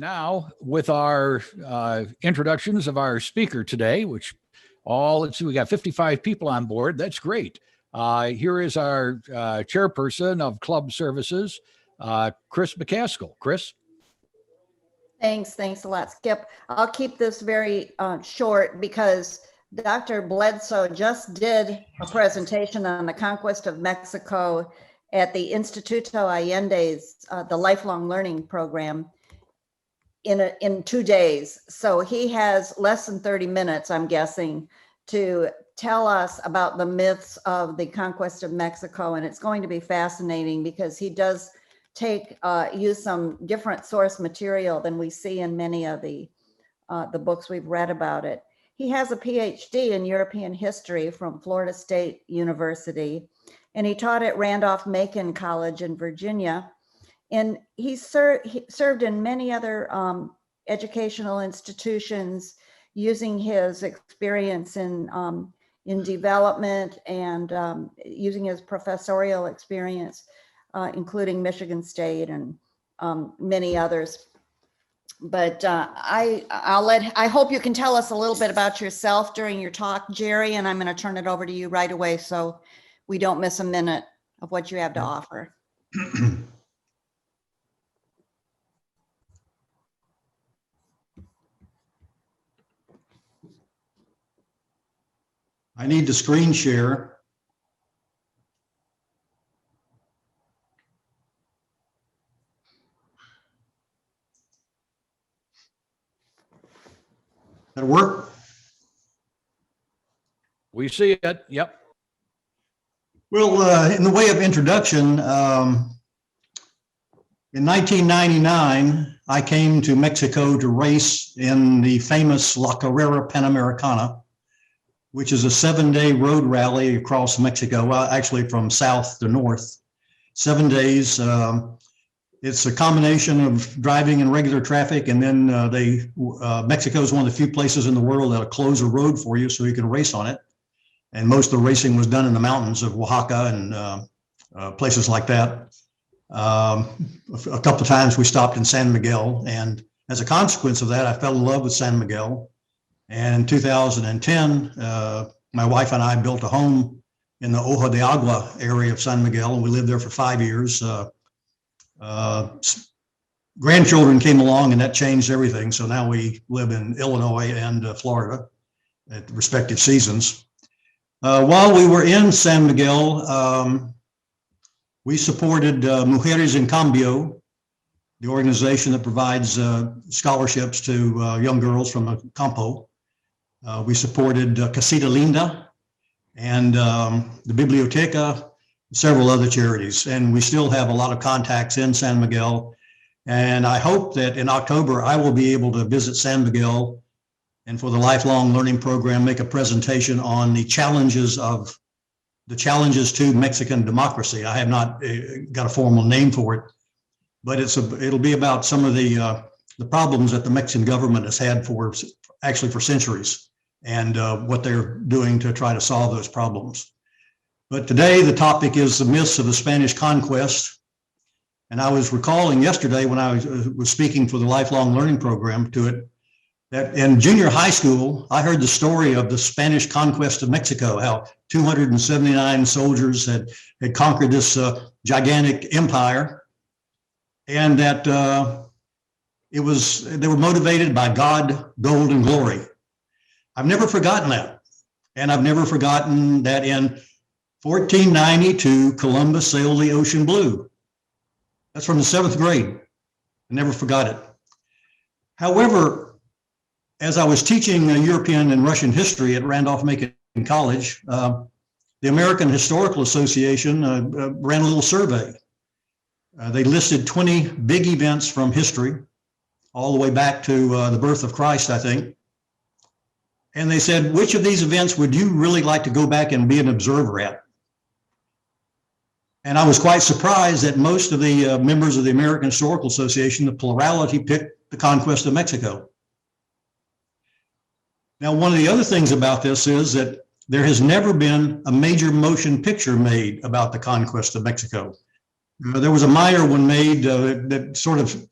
now with our introductions of our speaker today, which let's see, we got 55 people on board. That's great. Here is our chairperson of club services, Chris McCaskill. Chris? Thanks a lot, Skip. I'll keep this very short because Dr. Bledsoe just did a presentation on the Conquest of Mexico at the Instituto Allende's, the Lifelong Learning Program in 2 days. So he has less than 30 minutes, I'm guessing, to tell us about the myths of the Conquest of Mexico. And it's going to be fascinating because he does use some different source material than we see in many of the books we've read about it. He has a PhD in European history from Florida State University, and he taught at Randolph-Macon College in Virginia. And he served in many other educational institutions using his experience in development and using his professorial experience, including Michigan State and many others. But I hope you can tell us a little bit about yourself during your talk, Gerie, and I'm going to turn it over to you right away so we don't miss a minute of what you have to offer. I need to screen share. That'll work? We see it, yep. Well, in the way of introduction, in 1999, I came to Mexico to race in the famous La Carrera Panamericana, which is a 7-day road rally across Mexico, well, actually from south to north, 7 days. It's a combination of driving in regular traffic, and then Mexico is one of the few places in the world that'll close a road for you so you can race on it. And most of the racing was done in the mountains of Oaxaca and places like that. A couple of times we stopped in San Miguel, and as a consequence of that, I fell in love with San Miguel. And in 2010, my wife and I built a home in the Ojo de Agua area of San Miguel, and we lived there for 5 years. Grandchildren came along, and that changed everything. So now we live in Illinois and Florida at the respective seasons. While we were in San Miguel, we supported Mujeres en Cambio, the organization that provides scholarships to young girls from the Campo. We supported Casita Linda and the Biblioteca, several other charities, and we still have a lot of contacts in San Miguel. And I hope that in October, I will be able to visit San Miguel and for the Lifelong Learning Program, make a presentation on the challenges to Mexican democracy. I have not got a formal name for it, but it'll be about some of the problems that the Mexican government has had for centuries, and what they're doing to try to solve those problems. But today the topic is the myths of the Spanish conquest. And I was recalling yesterday when I was speaking for the Lifelong Learning Program to it, that in junior high school, I heard the story of the Spanish conquest of Mexico, how 279 soldiers had conquered this gigantic empire, and that they were motivated by God, gold, and glory. I've never forgotten that. And I've never forgotten that in 1492, Columbus sailed the ocean blue. That's from the 7th grade. I never forgot it. However, as I was teaching European and Russian history at Randolph-Macon College, the American Historical Association ran a little survey. They listed 20 big events from history, all the way back to the birth of Christ, I think. And they said, which of these events would you really like to go back and be an observer at? And I was quite surprised that most of the members of the American Historical Association, the plurality, picked the conquest of Mexico. Now, one of the other things about this is that there has never been a major motion picture made about the conquest of Mexico. There was a minor one made that sort of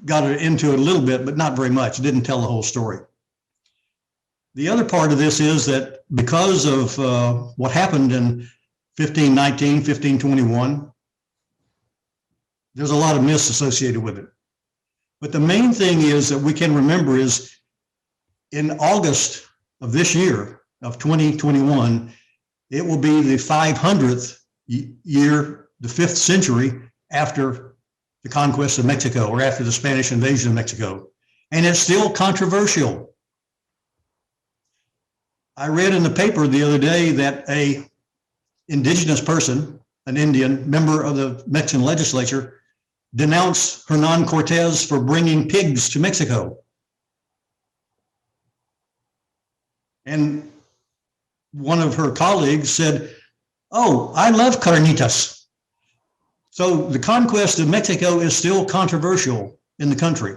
got into it a little bit, but not very much. It didn't tell the whole story. The other part of this is that because of what happened in 1519, 1521, there's a lot of myths associated with it. But the main thing is that we can remember is in August of this year, of 2021, it will be the 500th year, the 5th century after the conquest of Mexico, or after the Spanish invasion of Mexico. And it's still controversial. I read in the paper the other day that a indigenous person, an Indian member of the Mexican legislature, denounced Hernán Cortés for bringing pigs to Mexico. And one of her colleagues said, "Oh, I love carnitas." So the conquest of Mexico is still controversial in the country.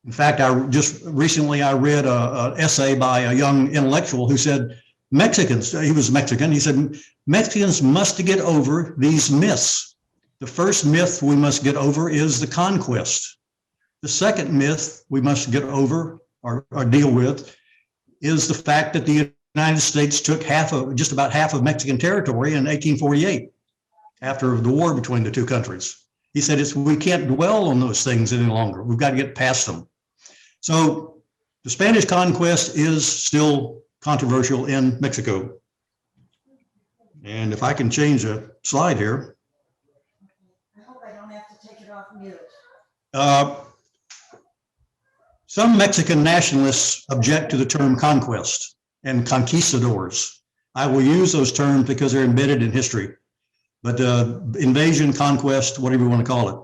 In fact, I just recently read an essay by a young intellectual who said Mexicans, he was Mexican, he said Mexicans must get over these myths. The first myth we must get over is the conquest. The second myth we must get over or deal with is the fact that the United States took just about half of Mexican territory in 1848 after the war between the two countries. He said we can't dwell on those things any longer. We've got to get past them. So the Spanish conquest is still controversial in Mexico. And if I can change a slide here. I hope I don't have to take it off mute. Some Mexican nationalists object to the term conquest and conquistadors. I will use those terms because they're embedded in history. But invasion, conquest, whatever you want to call it.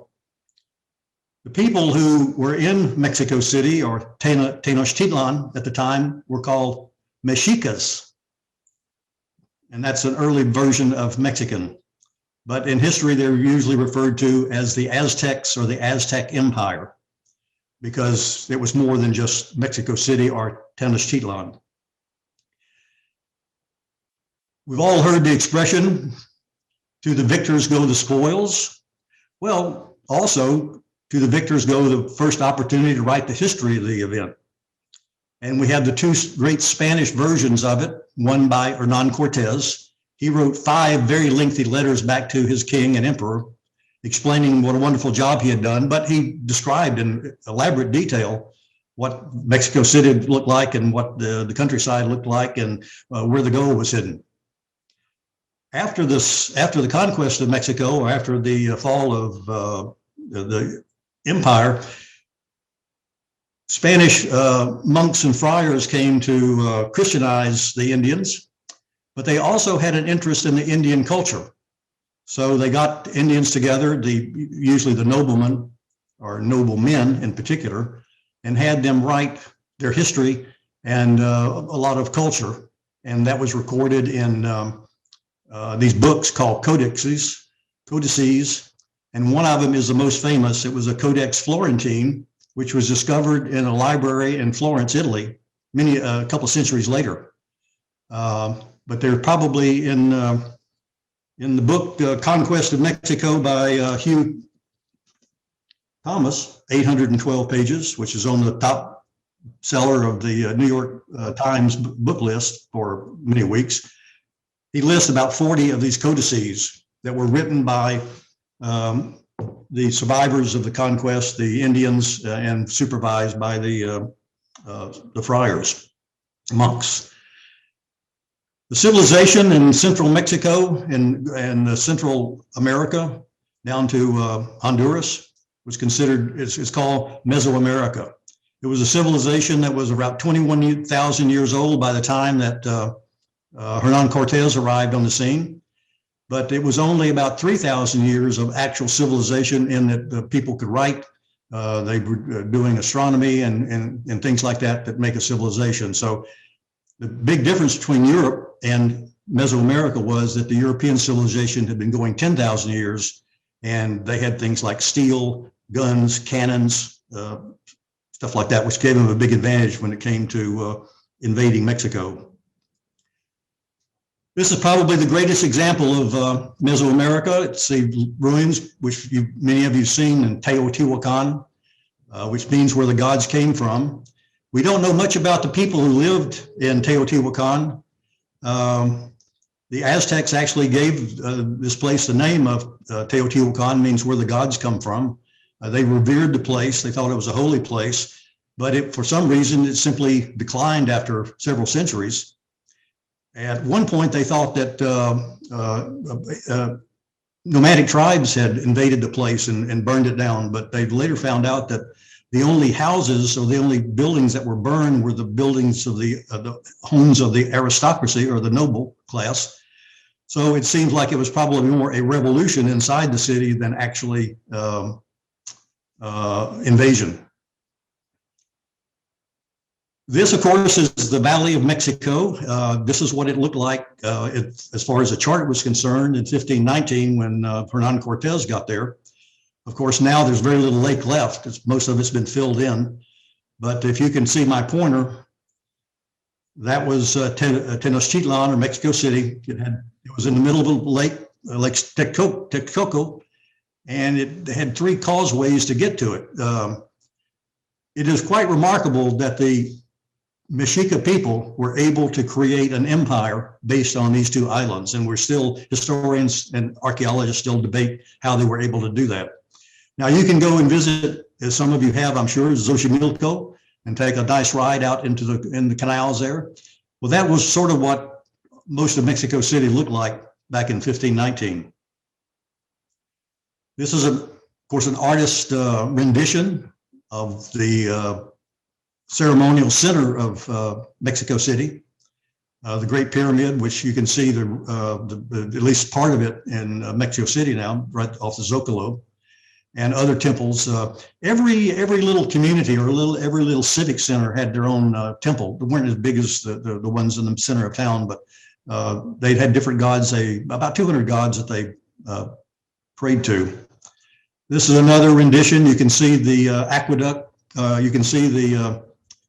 The people who were in Mexico City, or Tenochtitlan at the time, were called Mexicas. And that's an early version of Mexican. But in history, they're usually referred to as the Aztecs or the Aztec Empire, because it was more than just Mexico City or Tenochtitlan. We've all heard the expression, "To the victors go the spoils." Well, also, to the victors go the first opportunity to write the history of the event. And we have the two great Spanish versions of it, one by Hernán Cortés. He wrote 5 very lengthy letters back to his king and emperor, explaining what a wonderful job he had done, but he described in elaborate detail what Mexico City looked like and what the countryside looked like and where the gold was hidden. After the conquest of Mexico, or after the fall of the empire, Spanish monks and friars came to Christianize the Indians, but they also had an interest in the Indian culture. So they got Indians together, usually the noblemen, or noblemen in particular, and had them write their history and a lot of culture. And that was recorded in these books called codices, and one of them is the most famous. It was a Codex Florentine, which was discovered in a library in Florence, Italy, a couple of centuries later. But they're probably in the book Conquest of Mexico by Hugh Thomas, 812 pages, which is on the top seller of the New York Times book list for many weeks. He lists about 40 of these codices that were written by the survivors of the conquest, the Indians, and supervised by the friars, monks. The civilization in central Mexico and Central America down to Honduras was considered, it's called Mesoamerica. It was a civilization that was about 21,000 years old by the time that Hernán Cortés arrived on the scene. But it was only about 3,000 years of actual civilization in that the people could write. They were doing astronomy and things like that make a civilization. So the big difference between Europe and Mesoamerica was that the European civilization had been going 10,000 years, and they had things like steel, guns, cannons, stuff like that, which gave them a big advantage when it came to invading Mexico. This is probably the greatest example of Mesoamerica. It's the ruins, which many of you have seen in Teotihuacan. which means where the gods came from. We don't know much about the people who lived in Teotihuacan. The Aztecs actually gave this place the name of Teotihuacan, means where the gods come from. They revered the place. They thought it was a holy place, but for some reason, it simply declined after several centuries. At one point, they thought that nomadic tribes had invaded the place and burned it down, but they later found out that the only houses or the only buildings that were burned were the buildings of the homes of the aristocracy or the noble class. So it seems like it was probably more a revolution inside the city than actually invasion. This, of course, is the Valley of Mexico. This is what it looked like as far as the chart was concerned in 1519 when Hernán Cortés got there. Of course, now there's very little lake left. Most of it's been filled in. But if you can see my pointer, that was Tenochtitlan, or Mexico City. It was in the middle of a lake, Lake Texcoco, and it had 3 causeways to get to it. It is quite remarkable that the Mexica people were able to create an empire based on these 2 islands, and historians and archaeologists still debate how they were able to do that. Now you can go and visit, as some of you have, I'm sure, Xochimilco, and take a nice ride out into the canals there. Well, that was sort of what most of Mexico City looked like back in 1519. This is, of course, an artist rendition of the ceremonial center of Mexico City, the Great Pyramid, which you can see at least part of it in Mexico City now, right off the Zocalo, and other temples. Every little community or every little civic center had their own temple. They weren't as big as the ones in the center of town, but they had different gods. About 200 gods that they prayed to. This is another rendition. You can see the aqueduct. You can see the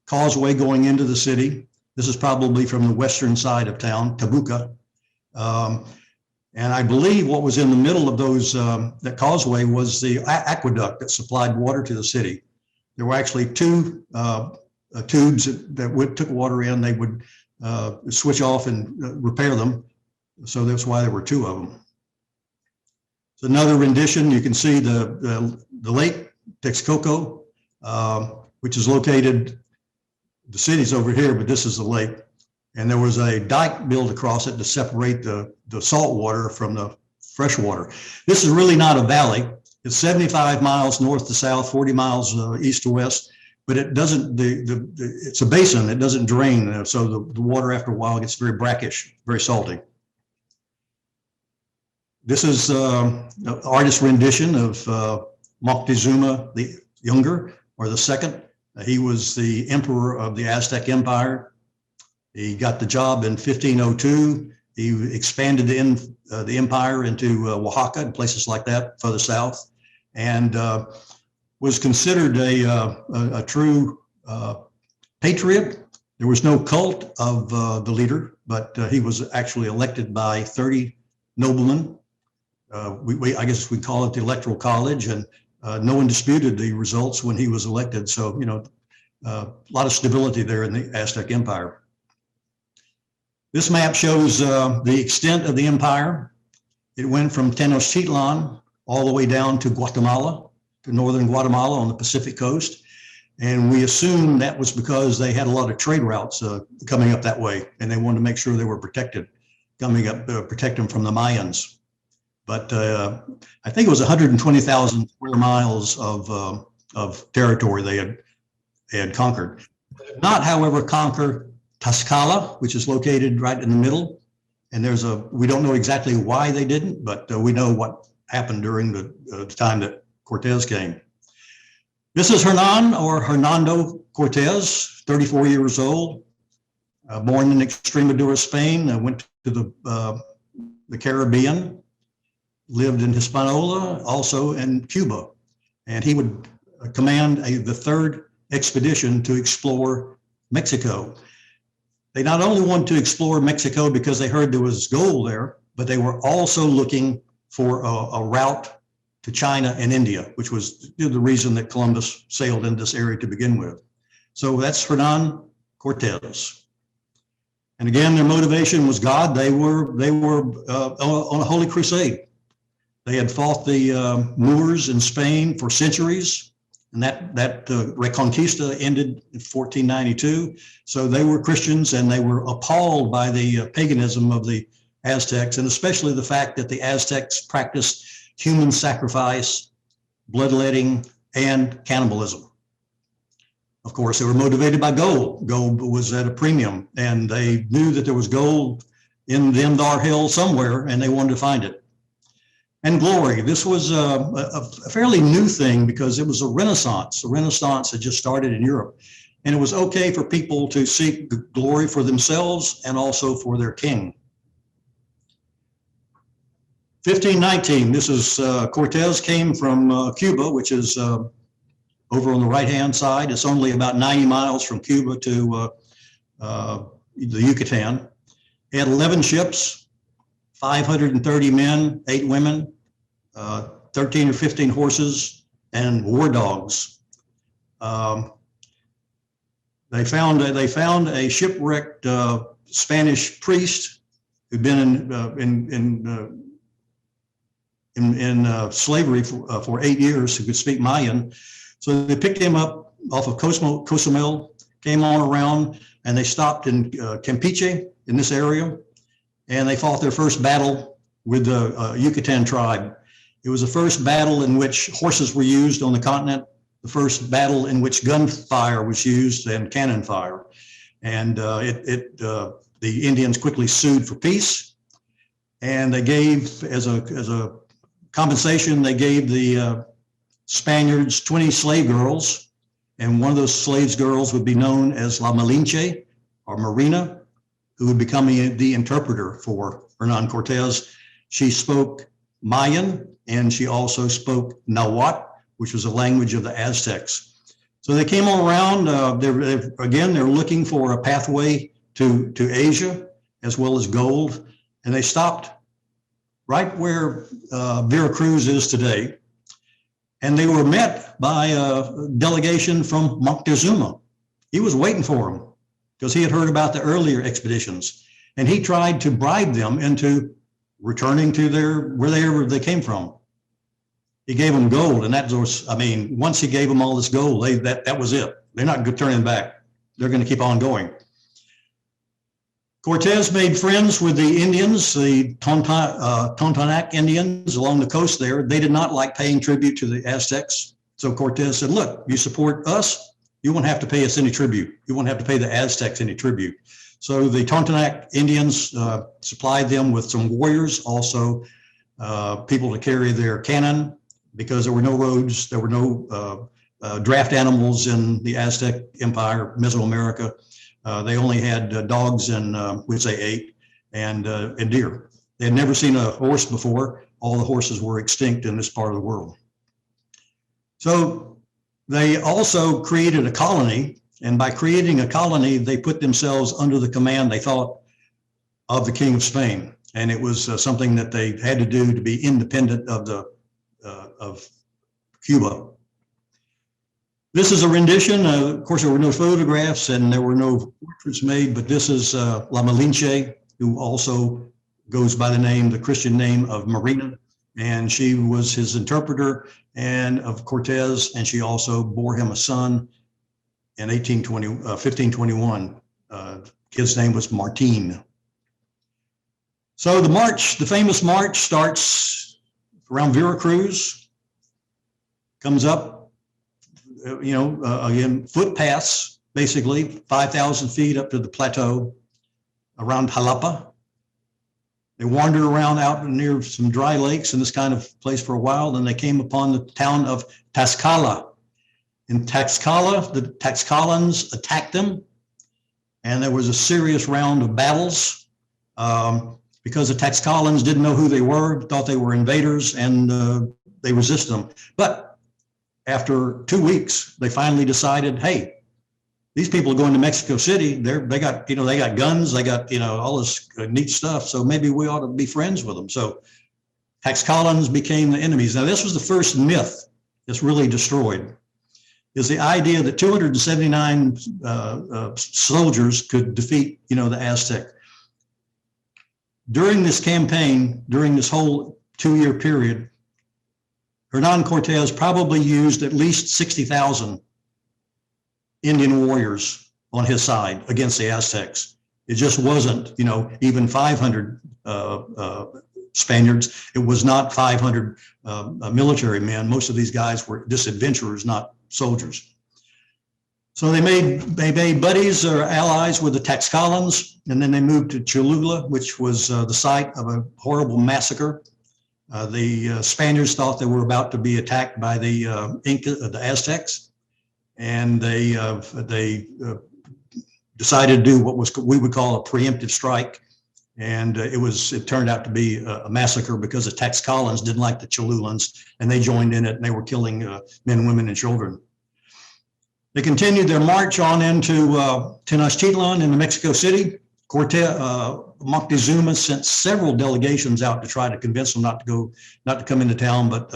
causeway going into the city. This is probably from the western side of town, Tabuca. And I believe what was in the middle of that causeway was the aqueduct that supplied water to the city. There were actually 2 tubes that took water in. They would switch off and repair them. So that's why there were 2 of them. It's another rendition. You can see the lake Texcoco, which is located, the city's over here, but this is the lake. And there was a dike built across it to separate the salt water from the fresh water. This is really not a valley. It's 75 miles north to south, 40 miles east to west, but it doesn't, it's a basin. It doesn't drain. So the water after a while gets very brackish, very salty. This is an artist rendition of Moctezuma the Younger, or the second. He was the emperor of the Aztec Empire. He got the job in 1502. He expanded the empire into Oaxaca and places like that further south, and was considered a true patriot. There was no cult of the leader, but he was actually elected by 30 noblemen. I guess we call it the Electoral College, and no one disputed the results when he was elected. So, a lot of stability there in the Aztec Empire. This map shows the extent of the empire. It went from Tenochtitlan all the way down to Guatemala, to northern Guatemala on the Pacific coast. And we assume that was because they had a lot of trade routes coming up that way, and they wanted to make sure they were protected, coming up, protect them from the Mayans. But I think it was 120,000 square miles of territory they had conquered. They did not, however, conquer Tlaxcala, which is located right in the middle. And we don't know exactly why they didn't, but we know what happened during the time that Cortez came. This is Hernán, or Hernando Cortés, 34 years old, born in Extremadura, Spain, went to the Caribbean, lived in Hispaniola, also in Cuba. And he would command the 3rd expedition to explore Mexico. They not only wanted to explore Mexico because they heard there was gold there, but they were also looking for a route to China and India, which was the reason that Columbus sailed in this area to begin with. So that's Hernán Cortés. And again, their motivation was God. They were on a holy crusade. They had fought the Moors in Spain for centuries, and that Reconquista ended in 1492. So they were Christians, and they were appalled by the paganism of the Aztecs, and especially the fact that the Aztecs practiced human sacrifice, bloodletting, and cannibalism. Of course, they were motivated by gold. Gold was at a premium, and they knew that there was gold in them dar hill somewhere, and they wanted to find it. And glory. This was a fairly new thing because it was a Renaissance. The Renaissance had just started in Europe, and it was okay for people to seek glory for themselves and also for their king. 1519, this is Cortez came from Cuba, which is over on the right-hand side. It's only about 90 miles from Cuba to the Yucatan. He had 11 ships, 530 men, 8 women, 13 or 15 horses, and war dogs. They found a shipwrecked Spanish priest who'd been in slavery for 8 years, who could speak Mayan. So they picked him up off of Cozumel, came on around, and they stopped in Campeche in this area, and they fought their first battle with the Yucatan Tribe. It was the first battle in which horses were used on the continent, the first battle in which gunfire was used and cannon fire. And the Indians quickly sued for peace, and they gave, as a compensation, they gave the Spaniards 20 slave girls, and one of those slave girls would be known as La Malinche, or Marina, who would become the interpreter for Hernán Cortés. She spoke Mayan, and she also spoke Nahuatl, which was a language of the Aztecs. So they came all around. They're looking for a pathway to Asia, as well as gold, and they stopped right where Veracruz is today. And they were met by a delegation from Moctezuma. He was waiting for them because he had heard about the earlier expeditions, and he tried to bribe them into returning to wherever they came from. He gave them gold, and that was, once he gave them all this gold, that was it. They're not turning back. They're going to keep on going. Cortez made friends with the Indians, the Totonac Indians along the coast there. They did not like paying tribute to the Aztecs. So Cortez said, look, you support us, you won't have to pay us any tribute. You won't have to pay the Aztecs any tribute. So the Totonac Indians supplied them with some warriors, also people to carry their cannon, because there were no roads, there were no draft animals in the Aztec Empire, Mesoamerica. They only had dogs and which they ate, and deer. They had never seen a horse before. All the horses were extinct in this part of the world. So they also created a colony, and by creating a colony, they put themselves under the command, they thought, of the King of Spain. And it was something that they had to do to be independent of Cuba. This is a rendition. Of course, there were no photographs and there were no portraits made, but this is La Malinche, who also goes by the Christian name of Marina, and she was his interpreter and of Cortez, and she also bore him a son in 1521. His name was Martin. So the famous march starts around Veracruz, comes up, again, footpaths, basically 5,000 feet up to the plateau around Jalapa. They wandered around out near some dry lakes and this kind of place for a while. Then they came upon the town of Tlaxcala. In Tlaxcala, the Tlaxcalans attacked them, and there was a serious round of battles because the Tlaxcalans didn't know who they were, thought they were invaders, and they resisted them. But after 2 weeks, they finally decided, hey, these people are going to Mexico City. They got guns, they got all this neat stuff. So maybe we ought to be friends with them. So Tlaxcalans became the enemies. Now, this was the first myth that's really destroyed, is the idea that 279 soldiers could defeat, the Aztec. During this campaign, during this whole 2-year period, Hernán Cortés probably used at least 60,000 Indian warriors on his side against the Aztecs. It just wasn't, even 500 Spaniards. It was not 500 military men. Most of these guys were just adventurers, not soldiers. So they made buddies or allies with the Tlaxcalans, and then they moved to Cholula, which was the site of a horrible massacre. The Spaniards thought they were about to be attacked by the the Aztecs, and they decided to do what we would call a preemptive strike. And it turned out to be a massacre because the Tlaxcalans didn't like the Cholulans, and they joined in it, and they were killing men, women, and children. They continued their march on into Tenochtitlan in Mexico City. Moctezuma sent several delegations out to try to convince them not to come into town, but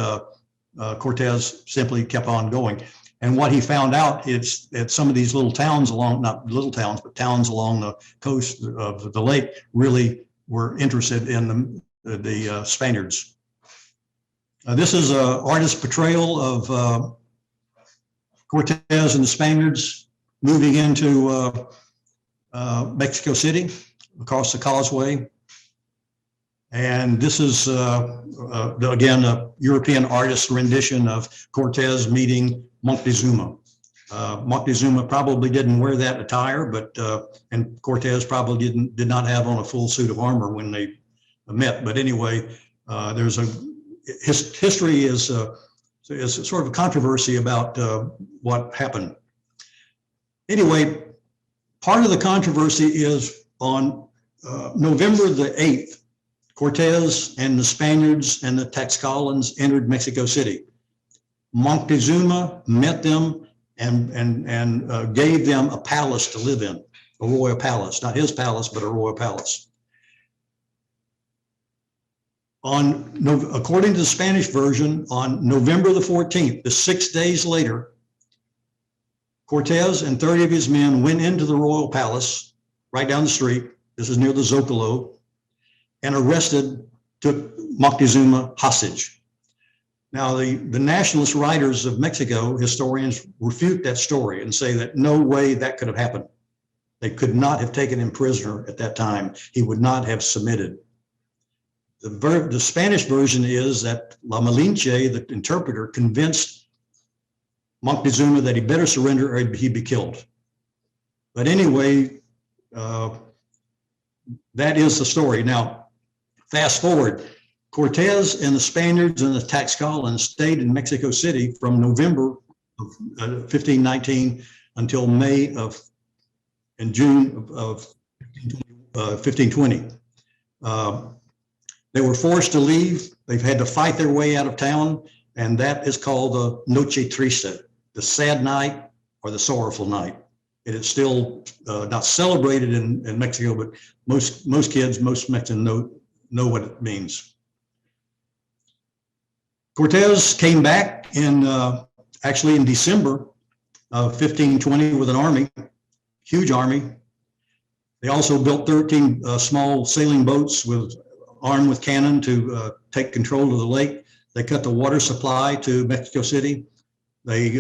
Cortés simply kept on going. And what he found out is that some of these little towns not little towns, but towns along the coast of the lake really were interested in the Spaniards. This is an artist's portrayal of Cortés and the Spaniards moving into Mexico City across the causeway. And this is, again, a European artist's rendition of Cortés meeting Moctezuma. Moctezuma probably didn't wear that attire, and Cortés probably did not have on a full suit of armor when they met. But anyway, history is sort of a controversy about what happened. Anyway, part of the controversy is on November the 8th, Cortés and the Spaniards and the Tlaxcalans entered Mexico City. Moctezuma met them and gave them a palace to live in, a royal palace, not his palace, but a royal palace. According to the Spanish version, on November the 14th, 6 days later, Cortés and 30 of his men went into the royal palace right down the street. This is near the Zocalo, and took Moctezuma hostage. Now, the nationalist writers of Mexico, historians, refute that story and say that no way that could have happened. They could not have taken him prisoner at that time. He would not have submitted. The Spanish version is that La Malinche, the interpreter, convinced Moctezuma that he better surrender or he'd be killed. But anyway, that is the story. Now, fast forward, Cortés and the Spaniards and the Tlaxcalans stayed in Mexico City from November of 1519 until June of 1520. They were forced to leave. They've had to fight their way out of town, and that is called the Noche Triste, the sad night or the sorrowful night. It is still not celebrated in Mexico, but most kids, most Mexicans know what it means. Cortés came back actually in December of 1520 with an army, huge army. They also built 13 small sailing boats armed with cannon to take control of the lake. They cut the water supply to Mexico City. They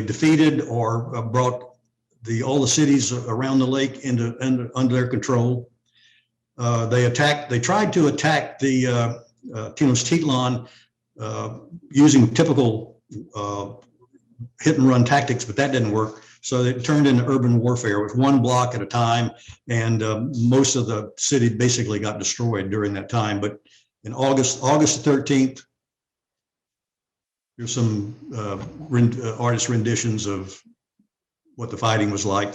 defeated or brought all the cities around the lake under their control. They tried to attack the Tenochtitlan using typical hit and run tactics, but that didn't work. So it turned into urban warfare with one block at a time, and most of the city basically got destroyed during that time. But in August 13th, here's some artist renditions of what the fighting was like.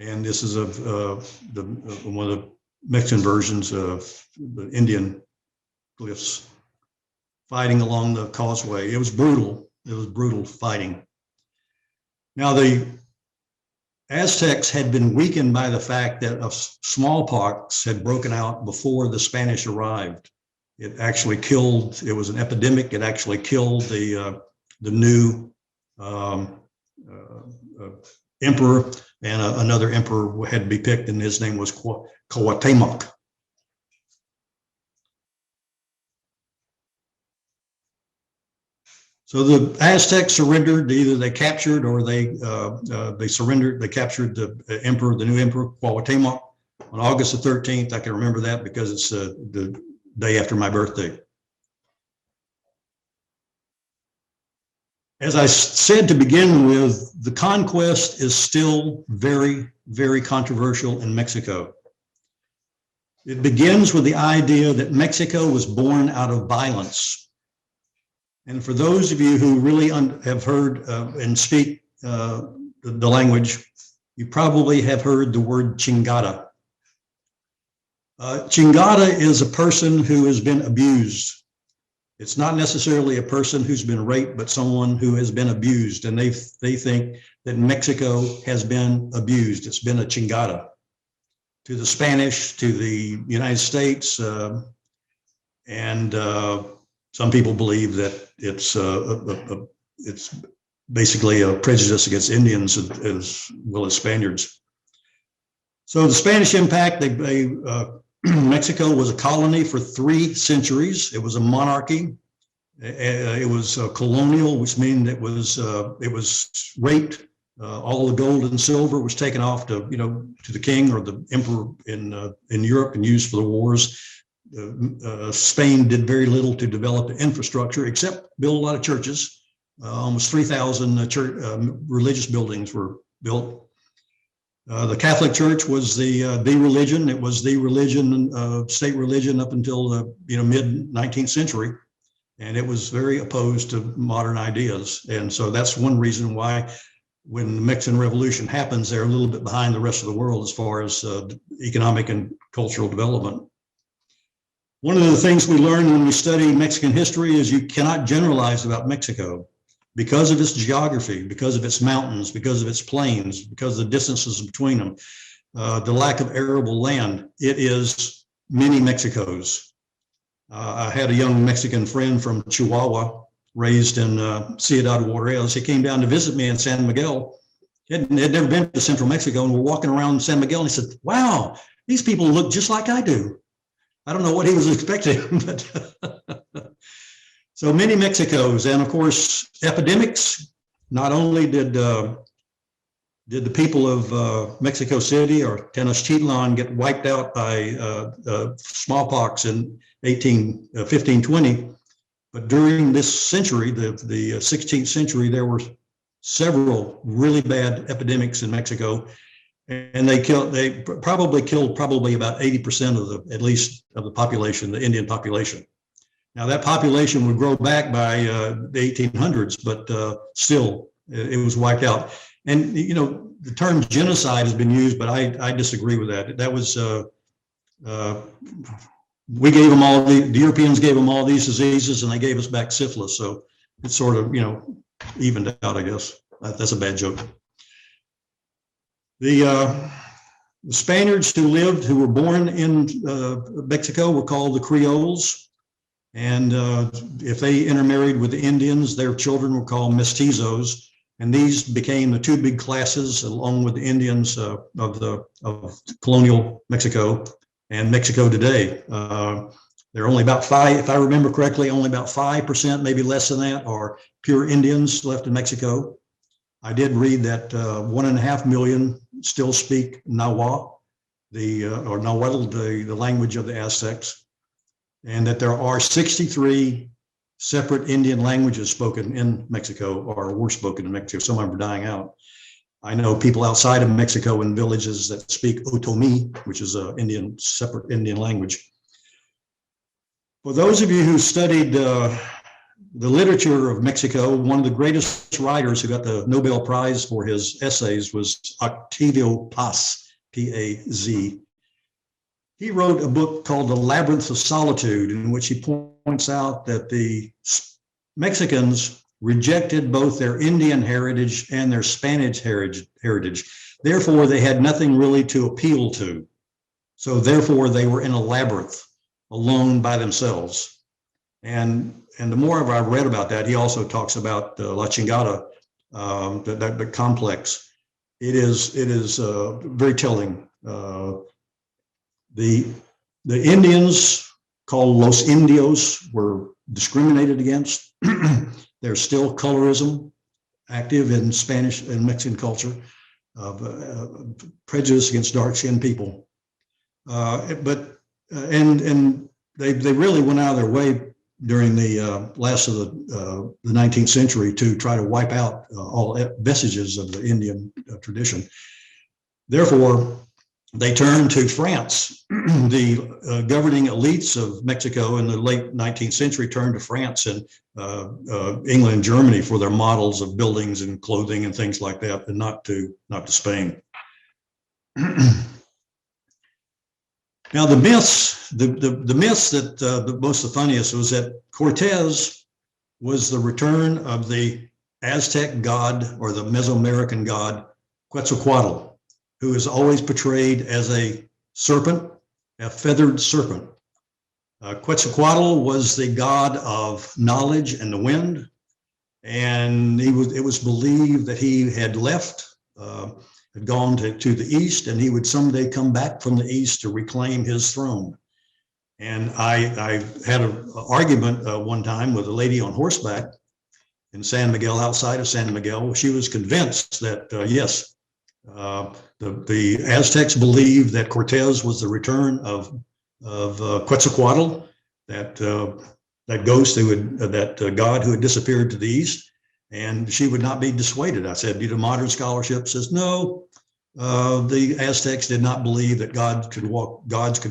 And this is one of the Mexican versions of the Indian glyphs fighting along the causeway. It was brutal. It was brutal fighting. Now, the Aztecs had been weakened by the fact that smallpox had broken out before the Spanish arrived. It actually killed, it was an epidemic. It actually killed the new emperor, and another emperor had to be picked, and his name was Cuauhtémoc. So the Aztecs surrendered. Either they captured or they surrendered. They captured the emperor, the new emperor, Cuauhtémoc, on August the 13th. I can remember that because it's the day after my birthday. As I said to begin with, the conquest is still very, very controversial in Mexico. It begins with the idea that Mexico was born out of violence. And for those of you who really have heard and speak the language, you probably have heard the word chingada. Chingada is a person who has been abused. It's not necessarily a person who's been raped, but someone who has been abused. And they think that Mexico has been abused. It's been a chingada to the Spanish, to the United States, and some people believe that it's basically a prejudice against Indians as well as Spaniards. So the Spanish impact, Mexico was a colony for 3 centuries. It was a monarchy. It was colonial, which means it was raped. All the gold and silver was taken off to the king or the emperor in Europe and used for the wars. Spain did very little to develop the infrastructure except build a lot of churches. Almost 3,000 religious buildings were built. The Catholic Church was the religion. It was the religion, state religion, up until the mid 19th century, and it was very opposed to modern ideas. And so that's one reason why, when the Mexican Revolution happens, they're a little bit behind the rest of the world as far as economic and cultural development. One of the things we learn when we study Mexican history is you cannot generalize about Mexico because of its geography, because of its mountains, because of its plains, because of the distances between them, the lack of arable land. It is many Mexicos. I had a young Mexican friend from Chihuahua, raised in Ciudad Juarez. He came down to visit me in San Miguel. He had never been to central Mexico, and we're walking around San Miguel, and he said, "Wow, these people look just like I do." I don't know what he was expecting, but so many Mexicos. And of course, epidemics. Not only did the people of Mexico City or Tenochtitlán get wiped out by smallpox in 1520, but during this century, the 16th century, there were several really bad epidemics in Mexico. And they probably killed about 80% of at least of the population, the Indian population. Now that population would grow back by the 1800s, but still it was wiped out. And the term genocide has been used, but I disagree with that. That was we gave them all the Europeans gave them all these diseases, and they gave us back syphilis. So it's sort of evened out, I guess. That's a bad joke. The Spaniards who were born in Mexico were called the Creoles. And if they intermarried with the Indians, their children were called mestizos. And these became the 2 big classes, along with the Indians of colonial Mexico and Mexico today. There are only about 5, if I remember correctly, only about 5%, maybe less than that, are pure Indians left in Mexico. I did read that 1.5 million still speak Nahuatl, the language of the Aztecs, and that there are 63 separate Indian languages spoken in Mexico, or were spoken in Mexico. Some of them are dying out. I know people outside of Mexico in villages that speak Otomi, which is a separate Indian language. For those of you who studied the literature of Mexico, one of the greatest writers who got the Nobel Prize for his essays was Octavio Paz, P-A-Z. He wrote a book called The Labyrinth of Solitude, in which he points out that the Mexicans rejected both their Indian heritage and their Spanish heritage. Therefore, they had nothing really to appeal to. So therefore, they were in a labyrinth. alone by themselves. And the more I've read about that, he also talks about La Chingada, the complex. It is very telling. The Indians, called Los Indios, were discriminated against. There's still colorism active in Spanish and Mexican culture, prejudice against dark-skinned people. But they really went out of their way during the last of the 19th century to try to wipe out all vestiges of the Indian tradition. Therefore, they turned to France. The governing elites of Mexico in the late 19th century turned to France and England and Germany for their models of buildings and clothing and things like that, and not to Spain. Now, the myths that the most the funniest was that Cortez was the return of the Aztec god, or the Mesoamerican god, Quetzalcoatl, who is always portrayed as a serpent, a feathered serpent. Quetzalcoatl was the god of knowledge and the wind, and it was believed that he had left, had gone to the east, and he would someday come back from the east to reclaim his throne. And I had an argument one time with a lady on horseback in San Miguel, outside of San Miguel. She was convinced that, yes, the Aztecs believed that Cortez was the return of Quetzalcoatl, that ghost that god who had disappeared to the east, and she would not be dissuaded. I said, modern scholarship says no. The Aztecs did not believe that gods could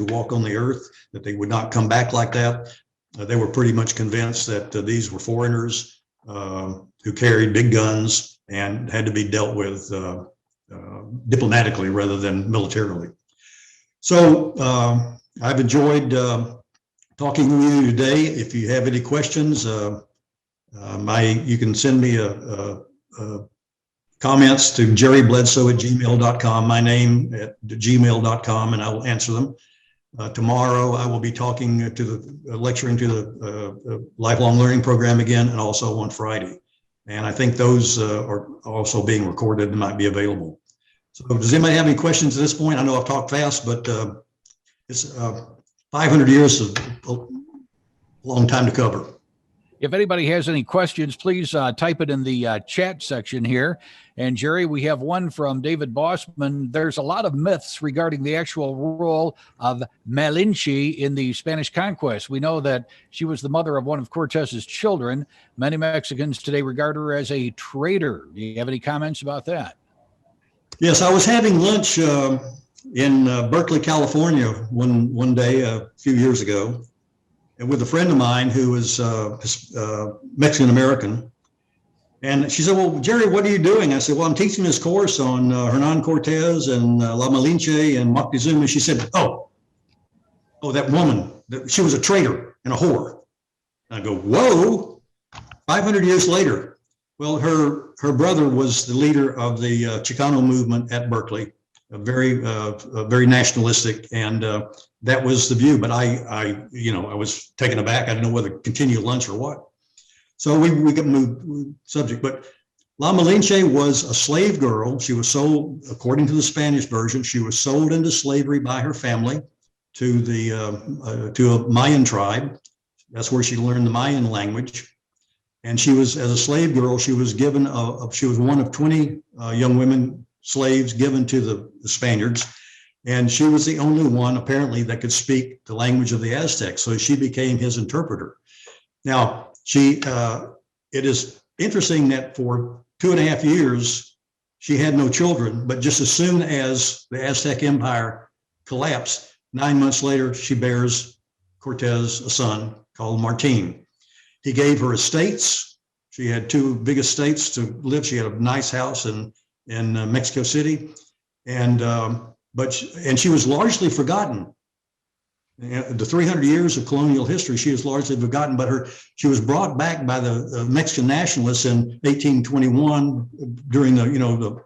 walk on the earth, that they would not come back like that. They were pretty much convinced that these were foreigners who carried big guns and had to be dealt with diplomatically rather than militarily. So I've enjoyed talking with you today. If you have any questions, you can send me comments to GerieBledsoe@gmail.com, my name at gmail.com, and I will answer them. Tomorrow I will be lecturing to the lifelong learning program again, and also on Friday. And I think those are also being recorded and might be available. So does anybody have any questions at this point? I know I've talked fast, but it's 500 years of a long time to cover. If anybody has any questions, please type it in the chat section here. And Gerie, we have one from David Bossman. There's a lot of myths regarding the actual role of Malinche in the Spanish conquest. We know that she was the mother of one of Cortez's children. Many Mexicans today regard her as a traitor. Do you have any comments about that? Yes, I was having lunch in Berkeley, California one day a few years ago, and with a friend of mine who was Mexican American. And she said, well, Gerie, what are you doing? I said, well, I'm teaching this course on Hernán Cortés and La Malinche and Moctezuma. She said, oh, that woman, she was a traitor and a whore. And I go, whoa, 500 years later. Well, her brother was the leader of the Chicano movement at Berkeley, very nationalistic, and that was the view. But I was taken aback. I didn't know whether to continue lunch or what. So we got moved subject. But La Malinche was a slave girl. She was sold, according to the Spanish version, she was sold into slavery by her family to a Mayan tribe. That's where she learned the Mayan language. And she was, as a slave girl, she was given she was one of 20 young women slaves given to the Spaniards, and she was the only one apparently that could speak the language of the Aztecs. So she became his interpreter. Now, it is interesting that for 2.5 years she had no children, but just as soon as the Aztec Empire collapsed, 9 months later she bears Cortez a son called Martin. He gave her estates. She had 2 big estates to live. She had a nice house in Mexico City, and she was largely forgotten. The 300 years of colonial history, she was largely forgotten. But she was brought back by the Mexican nationalists in 1821 during the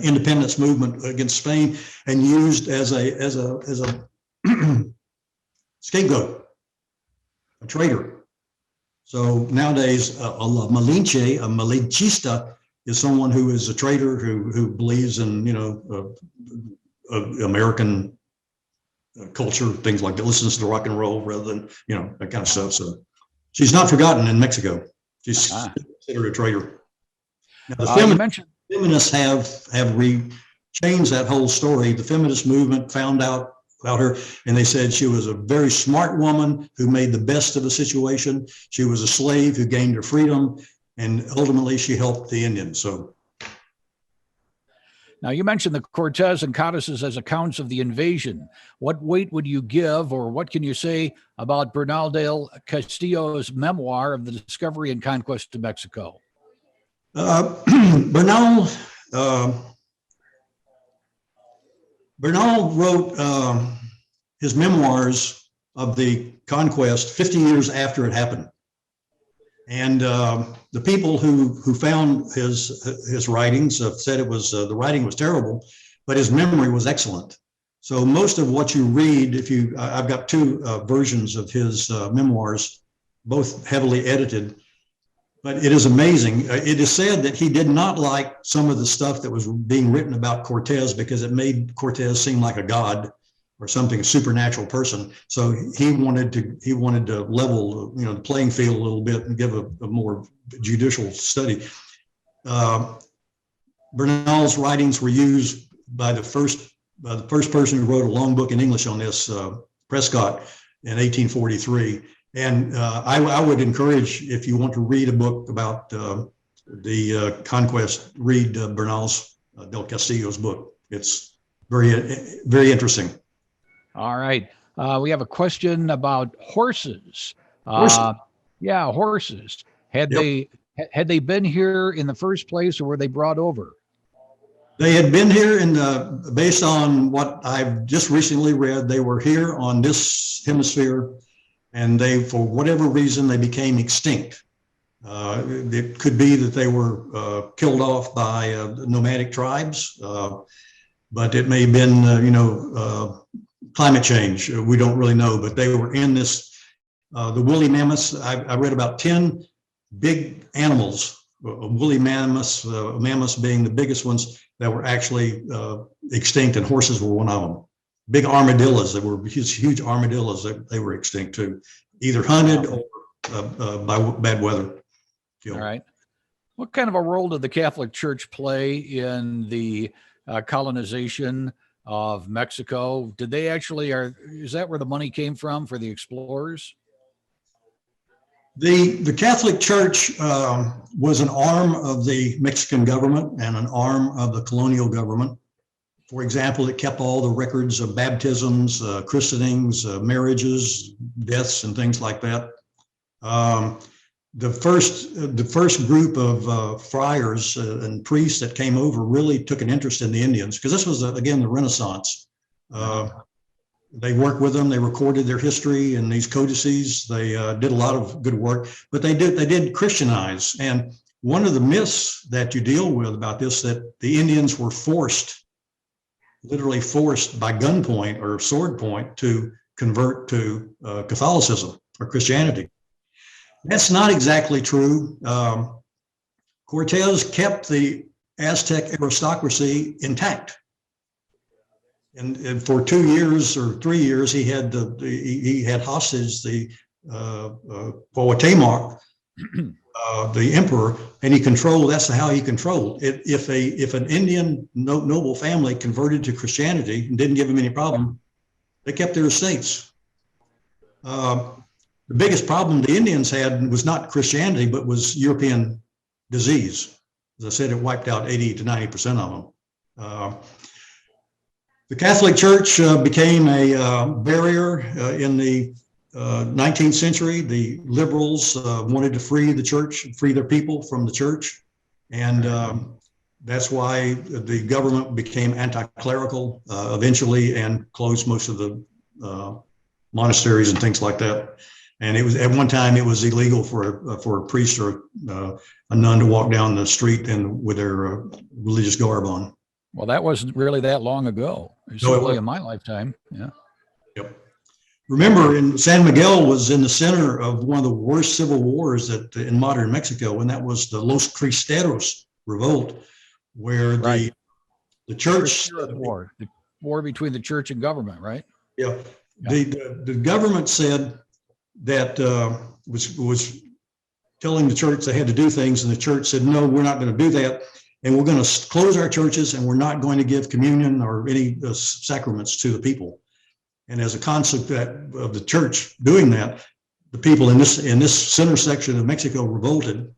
independence movement against Spain, and used as a scapegoat, a traitor. So nowadays, a Malinche, a Malinchista, is someone who is a traitor who believes in, American culture, things like that, listens to rock and roll rather than, that kind of stuff. So she's not forgotten in Mexico. She's considered a traitor. Now, the feminists have changed that whole story. The feminist movement found out about her, and they said she was a very smart woman who made the best of the situation. She was a slave who gained her freedom, and ultimately she helped the Indians. So, now you mentioned the Cortez and Cortez as accounts of the invasion. What weight would you give, or what can you say about Bernal del Castillo's memoir of the discovery and conquest of Mexico? Bernal wrote his memoirs of the conquest 50 years after it happened. And the people who found his writings said it was the writing was terrible, but his memory was excellent. So most of what you read, I've got two versions of his memoirs, both heavily edited, but it is amazing. It is said that he did not like some of the stuff that was being written about Cortez because it made Cortez seem like a god or something, a supernatural person. So he wanted to level, the playing field a little bit and give a more judicial study. Bernal's writings were used by the first person who wrote a long book in English on this, Prescott, in 1843. And I would encourage, if you want to read a book about the conquest, read Bernal's del Castillo's book. It's very, very interesting. All right. We have a question about horses. Horses. Yeah, horses. Had they been here in the first place, or were they brought over? They had been here based on what I've just recently read, they were here on this hemisphere, and they, for whatever reason, they became extinct. It could be that they were killed off by nomadic tribes, but it may have been, climate change. We don't really know, but they were in this, the woolly mammoths. I read about 10 big animals, woolly mammoths, mammoths being the biggest ones that were actually extinct, and horses were one of them. Big armadillos, that were huge armadillos, that they were extinct too, either hunted or by bad weather. All right. What kind of a role did the Catholic Church play in the colonization of Mexico? Did they actually, is that where the money came from for the explorers? The Catholic Church was an arm of the Mexican government and an arm of the colonial government. For example, it kept all the records of baptisms, christenings, marriages, deaths, and things like that. The first group of friars and priests that came over really took an interest in the Indians, because this was, again, the Renaissance. They worked with them. They recorded their history in these codices. They did a lot of good work, but they did Christianize. And one of the myths that you deal with about this, that the Indians were literally forced by gunpoint or sword point to convert to Catholicism or Christianity. That's not exactly true. Cortez kept the Aztec aristocracy intact. And for 2 years or 3 years, he had hostage the Cuauhtémoc, the emperor, and he controlled. That's how he controlled. If an Indian noble family converted to Christianity and didn't give him any problem, they kept their estates. The biggest problem the Indians had was not Christianity, but was European disease. As I said, it wiped out 80 to 90% of them. The Catholic Church became a barrier in the 19th century. The liberals wanted to free the church, free their people from the church. And that's why the government became anti-clerical eventually and closed most of the monasteries and things like that. And it was, at one time, it was illegal for a priest or a nun to walk down the street with their religious garb on. Well, that wasn't really that long ago. It was in my lifetime. Yeah. Yep. remember, San Miguel was in the center of one of the worst civil wars that in modern Mexico, and that was the Los Cristeros revolt, where Right. the church the war between the church and government, right? Yeah, the government said that was telling the church they had to do things, and the church said, no, we're not going to do that, and we're going to close our churches, and we're not going to give communion or any sacraments to the people. And as a consequence of the church doing that, the people in this center section of Mexico revolted,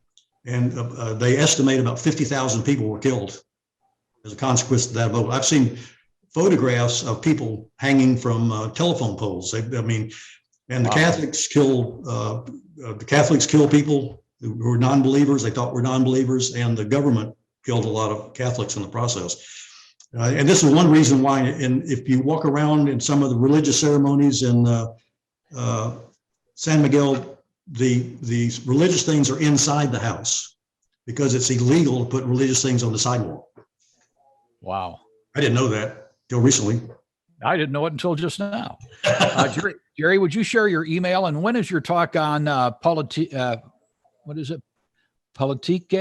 and they estimate about 50,000 people were killed as a consequence of that vote. I've seen photographs of people hanging from telephone poles. And the Catholics kill people who were non-believers. They thought were non-believers, and the government killed a lot of Catholics in the process. And this is one reason why, and if you walk around in some of the religious ceremonies in San Miguel, the religious things are inside the house because it's illegal to put religious things on the sidewalk. Wow. I didn't know that till recently. I didn't know it until just now. Gerie, would you share your email? And when is your talk on what is it? Politique?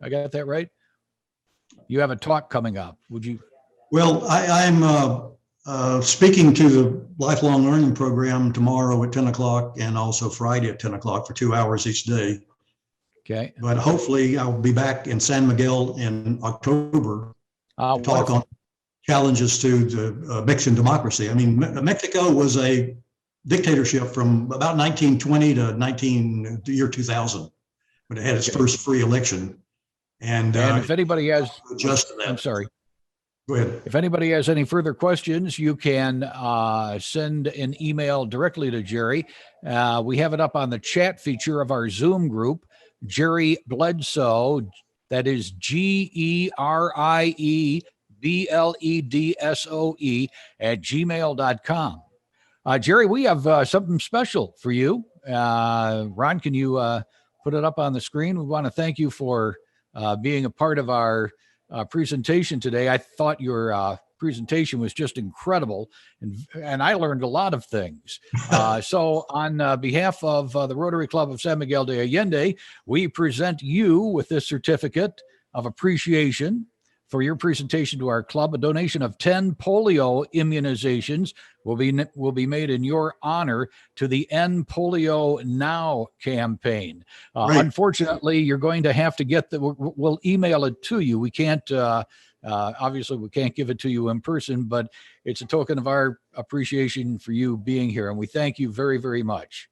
I got that right? You have a talk coming up. Would you? Well, I'm speaking to the Lifelong Learning Program tomorrow at 10 o'clock and also Friday at 10 o'clock for 2 hours each day. Okay. But hopefully I'll be back in San Miguel in October to talk on challenges to the Mexican democracy. I mean, Mexico was a dictatorship from about 1920 to the year 2000, when it had its first free election. And if anybody has, that. I'm sorry. Go ahead. If anybody has any further questions, you can send an email directly to Gerie. We have it up on the chat feature of our Zoom group, Gerie Bledsoe. That is GerieBledsoe @gmail.com. Gerie, we have something special for you. Ron, can you put it up on the screen? We want to thank you for being a part of our presentation today. I thought your presentation was just incredible, and I learned a lot of things. So on behalf of the Rotary Club of San Miguel de Allende, we present you with this certificate of appreciation for your presentation to our club. A donation of 10 polio immunizations will be made in your honor to the End Polio Now campaign. Unfortunately, you're going to have to get we'll email it to you. We can't, obviously we can't give it to you in person, but it's a token of our appreciation for you being here. And we thank you very, very much.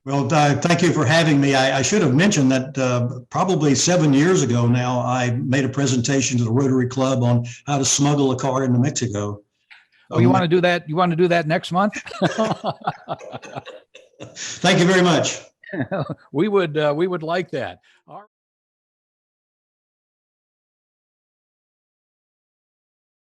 Well, thank you for having me. I should have mentioned that probably 7 years ago now, I made a presentation to the Rotary Club on how to smuggle a car into Mexico. Oh, you want to do that? You want to do that next month? Thank you very much. We would like that.